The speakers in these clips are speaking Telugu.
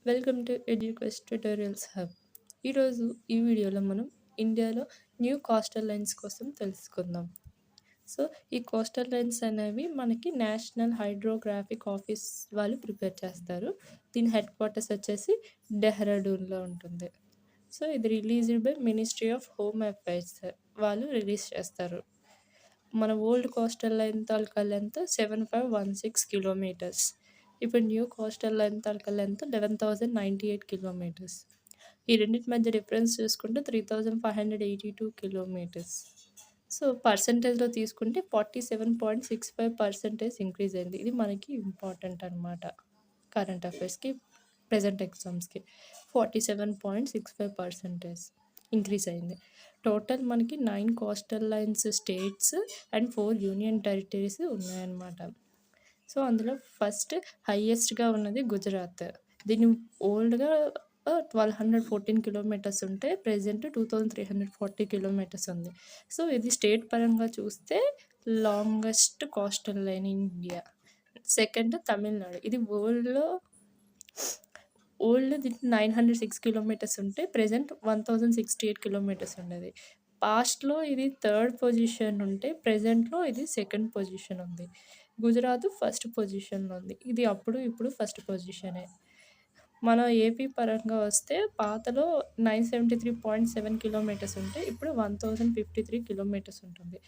Welcome to Eduquest tutorials hub. ఈరోజు ఈ వీడియోలో మనం ఇండియాలో న్యూ కోస్టల్ లైన్స్ కోసం తెలుసుకుందాం. సో ఈ కోస్టల్ లైన్స్ అనేవి మనకి నేషనల్ హైడ్రోగ్రాఫిక్ ఆఫీస్ వాళ్ళు ప్రిపేర్ చేస్తారు. దీని హెడ్ క్వార్టర్స్ వచ్చేసి డెహ్రాడూన్లో ఉంటుంది. సో ఇది released by ministry of home affairs వాళ్ళు రిలీజ్ చేస్తారు. మన ఓల్డ్ కోస్టల్ లైన్ తాలూకా లెంత్ 7516 కిలోమీటర్స్. ఇప్పుడు న్యూ కోస్టల్ లైన్ తాలూకా లెంత్ 11,098 కిలోమీటర్స్. ఈ రెండింటి మధ్య డిఫరెన్స్ చూసుకుంటే 3,582 కిలోమీటర్స్. సో పర్సంటేజ్లో తీసుకుంటే 47.65% ఇంక్రీజ్ అయింది. ఇది మనకి ఇంపార్టెంట్ అనమాట. కరెంట్ అఫైర్స్కి, ప్రజెంట్ ఎగ్జామ్స్కి 47.65% ఇంక్రీజ్ అయింది. టోటల్ మనకి 9 coastal lines states and 4 union territories ఉన్నాయన్నమాట. సో అందులో ఫస్ట్ హైయెస్ట్గా ఉన్నది గుజరాత్. దీని ఓల్డ్గా 1214 కిలోమీటర్స్ ఉంటే ప్రెజెంట్ 2340 కిలోమీటర్స్ ఉంది. సో ఇది స్టేట్ పరంగా చూస్తే longest coastal line in India. Second Tamil Nadu. ఇది ఓల్డ్ దీనికి 906 కిలోమీటర్స్ ఉంటే ప్రెజెంట్ 1068 కిలోమీటర్స్ ఉండేది. పాస్ట్లో ఇది థర్డ్ పొజిషన్ ఉంటే ప్రెజెంట్లో ఇది సెకండ్ పొజిషన్ ఉంది. గుజరాత్ ఫస్ట్ పొజిషన్లో ఉంది. ఇది అప్పుడు ఇప్పుడు ఫస్ట్ పొజిషనే. మన ఏపీ పరంగా వస్తే పాతలో 973.7 కిలోమీటర్స్ ఉంటే ఇప్పుడు 1053 కిలోమీటర్స్ ఉంటుంది.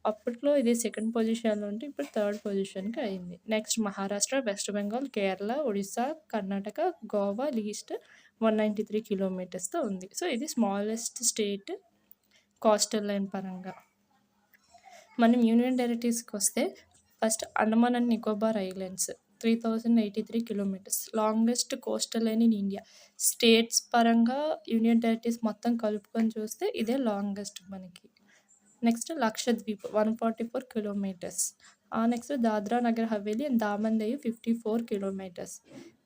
అప్పట్లో ఇది సెకండ్ పొజిషన్లో ఉంటే ఇప్పుడు థర్డ్ పొజిషన్కి అయింది. Next Maharashtra, west Bengal, Kerala, Odisha, Karnataka, Goa least 193 కిలోమీటర్స్తో ఉంది. సో ఇది స్మాలెస్ట్ స్టేట్ కోస్టల్ లైన్ పరంగా. మనం యూనియన్ టెరిటరీస్కి వస్తే first Andaman and Nicobar islands 3083 kilometres, longest coastal line in India. States పరంగా యూనియన్ టెరిటరీస్ మొత్తం కలుపుకొని చూస్తే ఇదే లాంగెస్ట్ మనకి. Next Lakshadweep 144 kilometres. Next Dadra Nagar Haveli and Daman Diu 54 kilometres.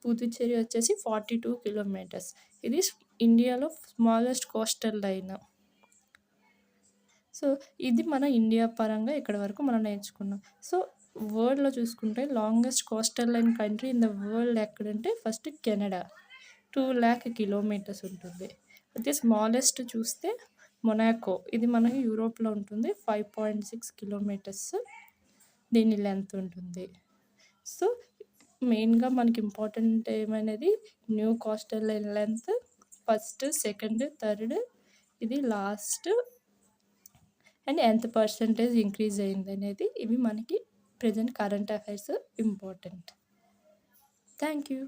Puducherry వచ్చేసి 42 కిలోమీటర్స్. ఇది ఇండియాలో స్మాలెస్ట్ కోస్టల్ లైన్. సో ఇది మన ఇండియా పరంగా ఇక్కడ వరకు మనం నేర్చుకున్నాం. సో వరల్డ్లో చూసుకుంటే longest coastal line country in the world ఎక్కడంటే ఫస్ట్ కెనడా 200,000 కిలోమీటర్స్ ఉంటుంది. అయితే స్మాలెస్ట్ చూస్తే మొనాకో, ఇది మనకి యూరోప్లో ఉంటుంది. 5.6 కిలోమీటర్స్ దీని లెంత్ ఉంటుంది. సో మెయిన్గా మనకి ఇంపార్టెంట్ ఏమనేది new coastal line length first, second, third, ఇది లాస్ట్ అండ్ ఎంత పర్సంటేజ్ ఇంక్రీజ్ అయింది అనేది ఇవి మనకి present current affairs important. Thank you.